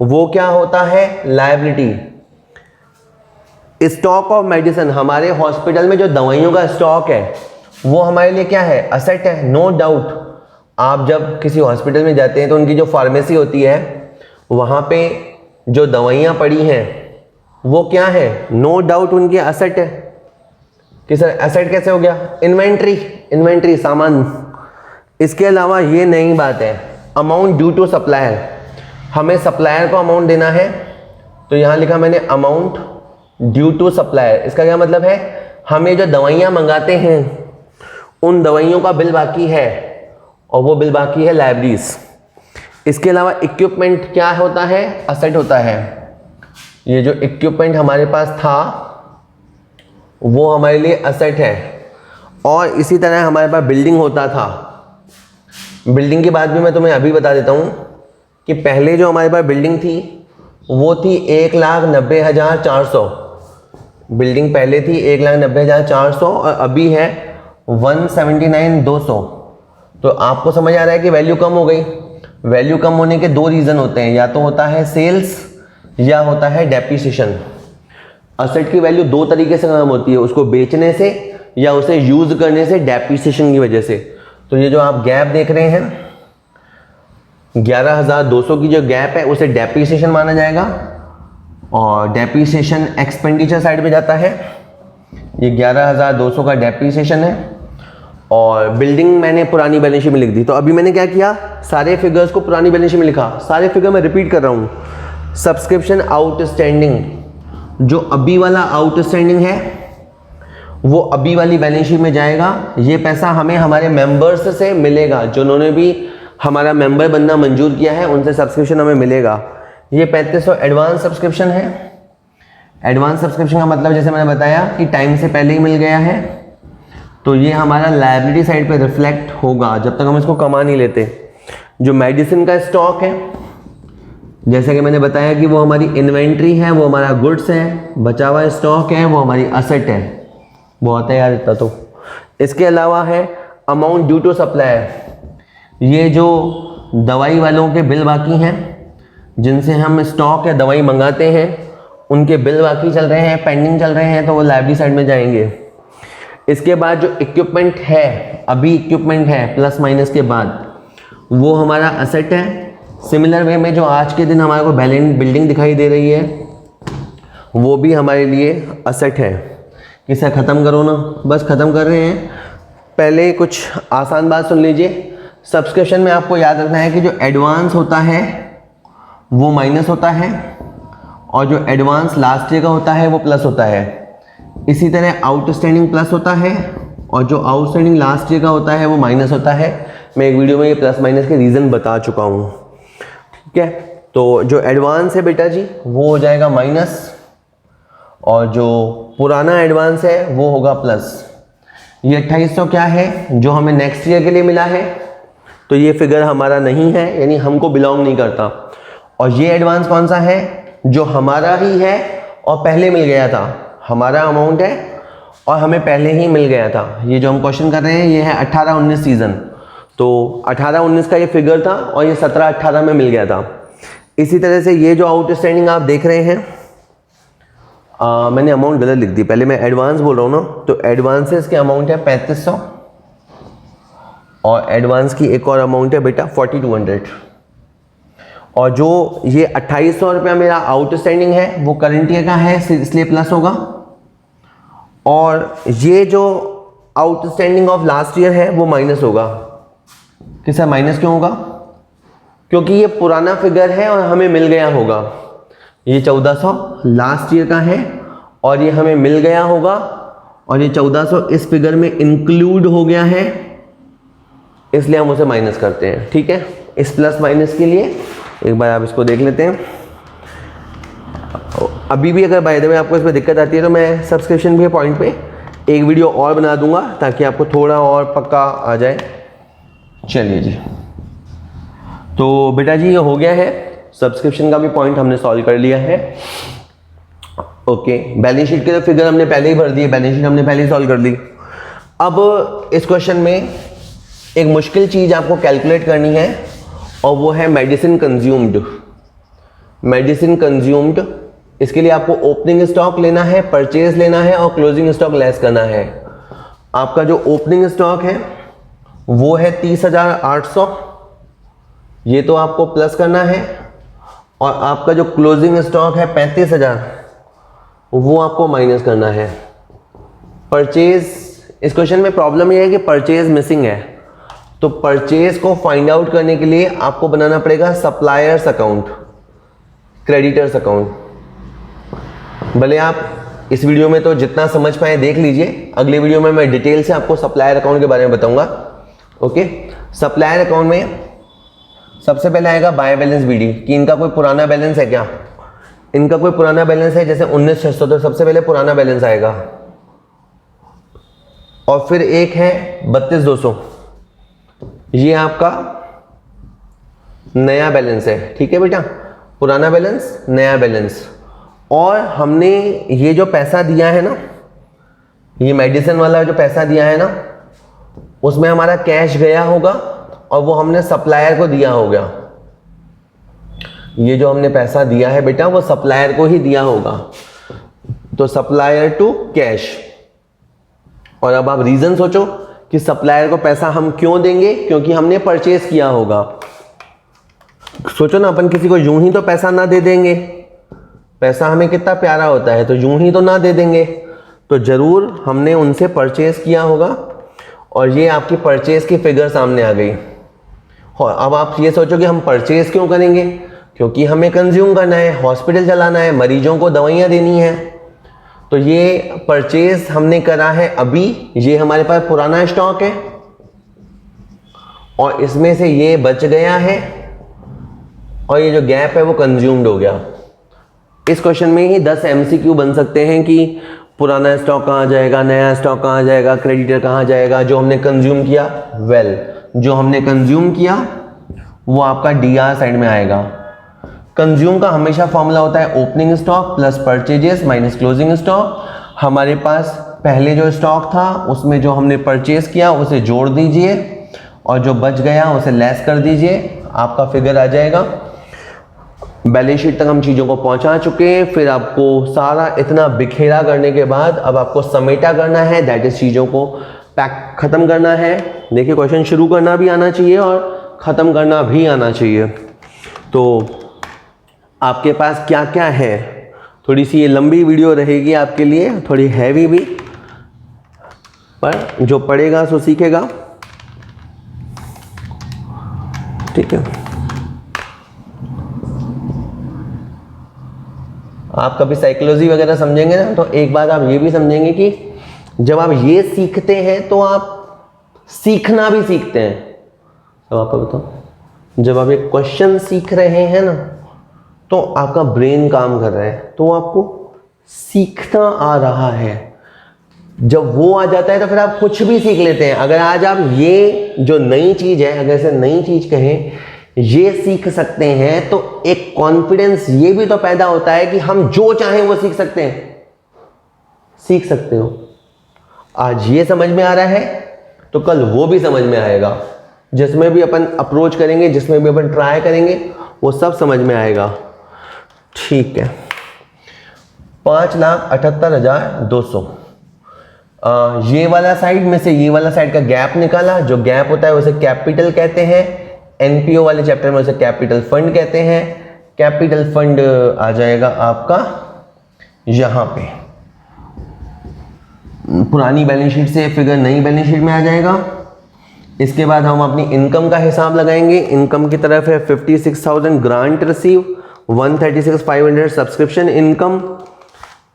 वो क्या होता है, लायबिलिटी। स्टॉक ऑफ मेडिसिन, हमारे हॉस्पिटल में जो दवाइयों का स्टॉक है वो हमारे लिए क्या है, असेट है। नो डाउट, आप जब किसी हॉस्पिटल में जाते हैं तो उनकी जो फार्मेसी होती है वहाँ पे जो दवाइयाँ पड़ी हैं वो क्या है, नो डाउट उनकी असेट है। कि सर एसेट कैसे हो गया, इन्वेंट्री सामान। इसके अलावा ये नई बात है, अमाउंट ड्यू टू सप्लायर। हमें सप्लायर को अमाउंट देना है, तो यहाँ लिखा मैंने अमाउंट ड्यू टू सप्लायर। इसका क्या मतलब है, हमें जो दवाइयाँ मंगाते हैं उन दवाइयों का बिल बाकी है और वो बिल बाकी है लाइब्रेरीज। इसके अलावा इक्विपमेंट क्या होता है, असेट होता है। ये जो इक्विपमेंट हमारे पास था वो हमारे लिए असेट है। और इसी तरह हमारे पास बिल्डिंग होता था। बिल्डिंग की बात भी मैं तुम्हें अभी बता देता हूँ कि पहले जो हमारे पास बिल्डिंग थी वो थी 1,90,400। बिल्डिंग पहले थी 1,90,400 और अभी है 179,200। तो आपको समझ आ रहा है कि वैल्यू कम हो गई। वैल्यू कम होने के दो रीज़न होते हैं, या तो होता है सेल्स या होता है डेप्रिसिएशन। असेट की वैल्यू दो तरीके से कम होती है, उसको बेचने से या उसे यूज करने से, डेप्रिसिएशन की वजह से। तो ये जो आप गैप देख रहे हैं 11,200 की जो गैप है उसे डेप्रिसिएशन माना जाएगा और डेप्रिसिएशन एक्सपेंडिचर साइड में जाता है। ये 11,200 का डेप्रिसिएशन है और बिल्डिंग मैंने पुरानी बैलेंस शीट में लिख दी। तो अभी मैंने क्या किया, सारे फिगर्स को पुरानी बैलेंस शीट में लिखा। सारे फिगर मैं रिपीट कर रहा हूँ। सब्सक्रिप्शन आउटस्टैंडिंग, जो अभी वाला आउटस्टैंडिंग है वो अभी वाली बैलेंस शीट में जाएगा। ये पैसा हमें हमारे मेंबर्स से मिलेगा, जिन्होंने भी हमारा मेंबर बनना मंजूर किया है उनसे सब्सक्रिप्शन हमें मिलेगा। ये 3500 एडवांस सब्सक्रिप्शन है। एडवांस सब्सक्रिप्शन का मतलब जैसे मैंने बताया कि टाइम से पहले ही मिल गया है, तो ये हमारा लायबिलिटी साइड पे रिफ्लेक्ट होगा जब तक हम इसको कमा नहीं लेते। जो मेडिसिन का स्टॉक है, जैसे कि मैंने बताया कि वो हमारी इन्वेंट्री है, वो हमारा गुड्स है, बचा हुआ स्टॉक है, वो हमारी असेट है। बहुत है यार इतना तो। इसके अलावा है अमाउंट ड्यू टू सप्लायर, ये जो दवाई वालों के बिल बाकी हैं, जिनसे हम स्टॉक या दवाई मंगाते हैं, उनके बिल बाकी चल रहे हैं, पेंडिंग चल रहे हैं, तो वो लायबिलिटी साइड में जाएंगे। इसके बाद जो इक्विपमेंट है, अभी इक्विपमेंट है प्लस माइनस के बाद, वो हमारा असेट है। सिमिलर वे में जो आज के दिन हमारे को बिल्डिंग दिखाई दे रही है, वो भी हमारे लिए असेट है। किसे ख़त्म करो ना, बस ख़त्म कर रहे हैं। पहले कुछ आसान बात सुन लीजिए। सब्सक्रिप्शन में आपको याद रखना है कि जो एडवांस होता है वो माइनस होता है, और जो एडवांस लास्ट ईयर का होता है वो प्लस होता है। इसी तरह आउटस्टैंडिंग प्लस होता है, और जो आउटस्टैंडिंग लास्ट ईयर का होता है वो माइनस होता है। मैं एक वीडियो में ये प्लस माइनस के रीज़न बता चुका हूँ, ठीक है। तो जो एडवांस है बेटा जी वो हो जाएगा माइनस, और जो पुराना एडवांस है वो होगा प्लस। ये 2800 क्या है जो हमें नेक्स्ट ईयर के लिए मिला है, तो ये फिगर हमारा नहीं है, यानी हमको बिलोंग नहीं करता। और ये एडवांस कौन सा है, जो हमारा ही है और पहले मिल गया था। हमारा अमाउंट है और हमें पहले ही मिल गया था। ये जो हम क्वेश्चन कर रहे हैं ये है 18-19 सीजन, तो 18-19 का ये फिगर था और ये 17-18 में मिल गया था। इसी तरह से ये जो आउटस्टैंडिंग आप देख रहे हैं, मैंने अमाउंट गलत लिख दी, पहले मैं एडवांस बोल रहा हूँ ना, तो एडवांसेस के अमाउंट है 3500, और एडवांस की एक और अमाउंट है बेटा 4200। और जो ये 2800 रुपया मेरा आउटस्टैंडिंग है वो करंट ईयर का है, इसलिए प्लस होगा। और ये जो आउटस्टैंडिंग ऑफ लास्ट ईयर है वो माइनस होगा। किसका माइनस क्यों होगा, क्योंकि ये पुराना फिगर है और हमें मिल गया होगा। ये 1400 लास्ट ईयर का है और ये हमें मिल गया होगा, और ये 1400 इस फिगर में इंक्लूड हो गया है, इसलिए हम उसे माइनस करते हैं, ठीक है। इस प्लस माइनस के लिए एक बार आप इसको देख लेते हैं। अभी भी अगर बाय द वे आपको इसमें दिक्कत आती है तो मैं सब्सक्रिप्शन के पॉइंट पे एक वीडियो और बना दूंगा ताकि आपको थोड़ा और पक्का आ जाए। चलिए जी, तो बेटा जी ये हो गया है, सब्सक्रिप्शन का भी पॉइंट हमने सॉल्व कर लिया है। ओके, बैलेंस शीट के तो फिगर हमने पहले ही भर दिए, बैलेंस शीट हमने पहले ही सॉल्व कर ली। अब इस क्वेश्चन में एक मुश्किल चीज आपको कैलकुलेट करनी है, और वो है मेडिसिन कंज्यूम्ड। मेडिसिन कंज्यूम्ड, इसके लिए आपको ओपनिंग स्टॉक लेना है, परचेज लेना है, और क्लोजिंग स्टॉक लेस करना है। आपका जो ओपनिंग स्टॉक है वो है 30,800, ये तो आपको प्लस करना है, और आपका जो क्लोजिंग स्टॉक है 35,000, वो आपको माइनस करना है। परचेज, इस क्वेश्चन में प्रॉब्लम ये है कि परचेज मिसिंग है, तो परचेज को फाइंड आउट करने के लिए आपको बनाना पड़ेगा सप्लायर्स अकाउंट, क्रेडिटर्स अकाउंट। भले आप इस वीडियो में तो जितना समझ पाए देख लीजिए, अगले वीडियो में मैं डिटेल से आपको सप्लायर अकाउंट के बारे में बताऊंगा। ओके, सप्लायर अकाउंट में सबसे पहले आएगा बाय बैलेंस बीडी, कि इनका कोई पुराना बैलेंस है क्या। इनका कोई पुराना बैलेंस है जैसे 19,600, तो सबसे पहले पुराना बैलेंस आएगा। और फिर एक है 32,200, ये आपका नया बैलेंस है, ठीक है बेटा, पुराना बैलेंस नया बैलेंस। और हमने ये जो पैसा दिया है ना, ये मेडिसिन वाला जो पैसा दिया है ना, उसमें हमारा कैश गया होगा और वो हमने सप्लायर को दिया होगा। ये जो हमने पैसा दिया है बेटा वो सप्लायर को ही दिया होगा, तो सप्लायर टू कैश। और अब आप रीजन सोचो कि सप्लायर को पैसा हम क्यों देंगे, क्योंकि हमने परचेज किया होगा। सोचो ना, अपन किसी को यूं ही तो पैसा ना दे देंगे, पैसा हमें कितना प्यारा होता है, तो यूं ही तो ना दे देंगे, तो जरूर हमने उनसे परचेज किया होगा। और ये आपकी परचेज की फिगर सामने आ गई। और अब आप ये सोचो कि हम परचेज क्यों करेंगे, क्योंकि हमें कंज्यूम करना है, हॉस्पिटल चलाना है, मरीजों को दवाइयाँ देनी है, तो ये परचेज हमने करा है अभी, ये हमारे पास पुराना स्टॉक है, और इसमें से ये बच गया है, और ये जो गैप है वो कंज्यूम्ड हो गया। इस क्वेश्चन में ही 10 MCQ बन सकते हैं कि पुराना स्टॉक कहाँ जाएगा, नया स्टॉक कहाँ जाएगा, क्रेडिटर कहाँ जाएगा, जो हमने कंज्यूम किया जो हमने कंज्यूम किया वो आपका DR साइड में आएगा। कंज्यूम का हमेशा फॉर्मूला होता है opening stock plus purchases minus closing stock. हमारे पास पहले जो स्टॉक था उसमें जो हमने परचेज किया उसे जोड़ दीजिए और जो बच गया उसे लेस कर दीजिए, आपका फिगर आ जाएगा। बैलेंस शीट तक हम चीज़ों को पहुंचा चुके हैं। फिर आपको सारा इतना बिखेरा करने के बाद अब आपको समेटा करना है, दैट इज चीज़ों को पैक खत्म करना है। देखिए क्वेश्चन शुरू करना भी आना चाहिए और ख़त्म करना भी आना चाहिए। तो आपके पास क्या क्या है, थोड़ी सी ये लंबी वीडियो रहेगी आपके लिए, थोड़ी हैवी भी, पर जो पढ़ेगा सो सीखेगा। ठीक है, आप कभी साइकोलॉजी वगैरह समझेंगे ना तो एक बात आप ये भी समझेंगे कि जब आप ये सीखते हैं तो आप सीखना भी सीखते हैं। तो आपको बताओ, जब आप एक क्वेश्चन सीख रहे हैं ना तो आपका ब्रेन काम कर रहा है, तो आपको सीखना आ रहा है। जब वो आ जाता है तो फिर आप कुछ भी सीख लेते हैं। अगर आज आप ये जो नई चीज़ है, अगर इसे नई चीज़ कहें, ये सीख सकते हैं तो एक कॉन्फिडेंस ये भी तो पैदा होता है कि हम जो चाहें वो सीख सकते हैं। सीख सकते हो, आज ये समझ में आ रहा है तो कल वो भी समझ में आएगा। जिसमें भी अपन अप्रोच करेंगे, जिसमें भी अपन ट्राई करेंगे, वो सब समझ में आएगा। ठीक है, 5,78,200। ये वाला साइड में से ये वाला साइड का गैप निकाला, जो गैप होता है उसे कैपिटल कहते हैं। एनपीओ वाले चैप्टर में उसे कैपिटल फंड कहते हैं। कैपिटल फंड आ जाएगा आपका यहां पे, पुरानी बैलेंस शीट से फिगर नई बैलेंस शीट में आ जाएगा। इसके बाद हम अपनी इनकम का हिसाब लगाएंगे। इनकम की तरफ है 56,000 ग्रांट रिसीव, 136,500 सब्सक्रिप्शन इनकम।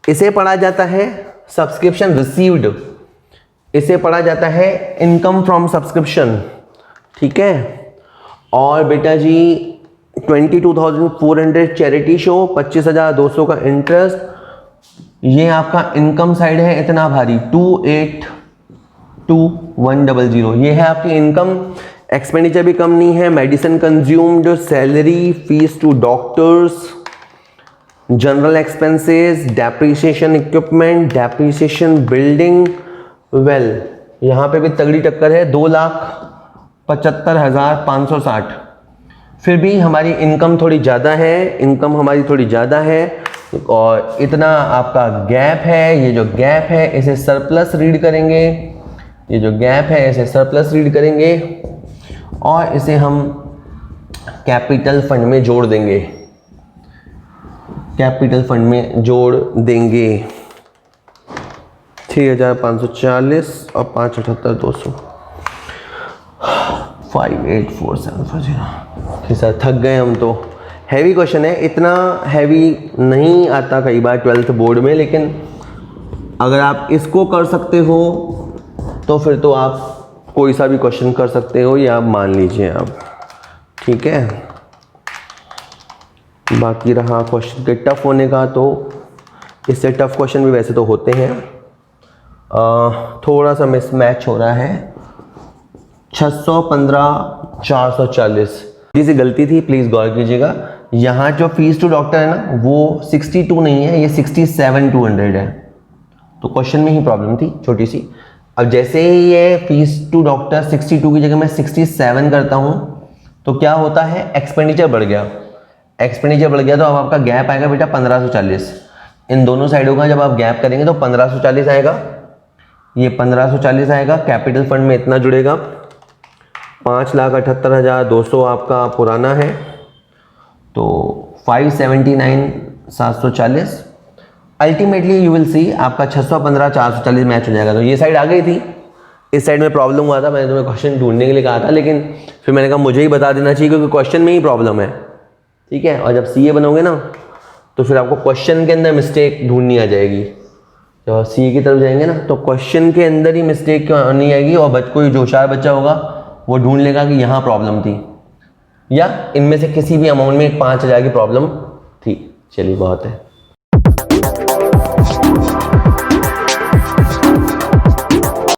इसे पढ़ा जाता है सब्सक्रिप्शन रिसीव्ड, इसे पढ़ा जाता है इनकम फ्रॉम सब्सक्रिप्शन। ठीक है, और बेटा जी 22,400 चैरिटी शो, 25,200 का इंटरेस्ट। ये आपका इनकम साइड है इतना भारी 282,100। ये है आपकी इनकम। एक्सपेंडिचर भी कम नहीं है। Medicine consumed, salary, fees to doctors, general expenses, depreciation equipment, depreciation building. Well यहाँ पे भी तगड़ी टक्कर है, 2,75,560। फिर भी हमारी इनकम थोड़ी ज़्यादा है, इनकम हमारी थोड़ी ज़्यादा है और इतना आपका गैप है। ये जो गैप है इसे सरप्लस रीड करेंगे, ये जो गैप है इसे सरप्लस रीड करेंगे और इसे हम कैपिटल फंड में जोड़ देंगे। कैपिटल फंड में जोड़ देंगे 6,540 और 5,78,200, 5,84,740। सर थक गए हम तो। हैवी क्वेश्चन है, इतना हैवी नहीं आता कई बार 12th बोर्ड में, लेकिन अगर आप इसको कर सकते हो तो फिर तो आप कोई सा भी क्वेश्चन कर सकते हो, ये आप मान लीजिए आप। ठीक है, बाकी रहा क्वेश्चन के टफ होने का, तो इससे टफ क्वेश्चन भी वैसे तो होते हैं। थोड़ा सा मिसमैच हो रहा है। 615,440 जी सी गलती थी, प्लीज़ गौर कीजिएगा। यहाँ जो फीस टू डॉक्टर है ना वो 62 नहीं है, ये 67,200 है। तो क्वेश्चन में ही प्रॉब्लम थी छोटी सी। अब जैसे ही ये फीस टू डॉक्टर 62 की जगह मैं 67 करता हूँ तो क्या होता है, एक्सपेंडिचर बढ़ गया। एक्सपेंडिचर बढ़ गया तो अब आपका गैप आएगा बेटा 1540। इन दोनों साइडों का जब आप गैप करेंगे तो 1540 आएगा, ये 1540 आएगा। कैपिटल फंड में इतना जुड़ेगा, 5,78,200 आपका पुराना है, तो 579,740। अल्टीमेटली यू विल सी आपका 615,440 मैच हो जाएगा। तो ये साइड आ गई थी, इस साइड में प्रॉब्लम हुआ था। मैंने तुम्हें क्वेश्चन ढूंढने के लिए कहा था, लेकिन फिर मैंने कहा मुझे ही बता देना चाहिए क्योंकि क्वेश्चन में ही प्रॉब्लम है। ठीक है, और जब सीए बनोगे ना तो फिर आपको क्वेश्चन के अंदर मिस्टेक ढूंढनी आ जाएगी। जब आप सीए की तरफ जाएंगे ना तो क्वेश्चन के अंदर ही मिस्टेक क्यों नहीं आएगी, और कोई जो होशियार बच्चा होगा वो ढूंढ लेगा कि यहाँ प्रॉब्लम थी या इनमें से किसी भी अमाउंट में 5,000 की प्रॉब्लम थी। चलिए बहुत है।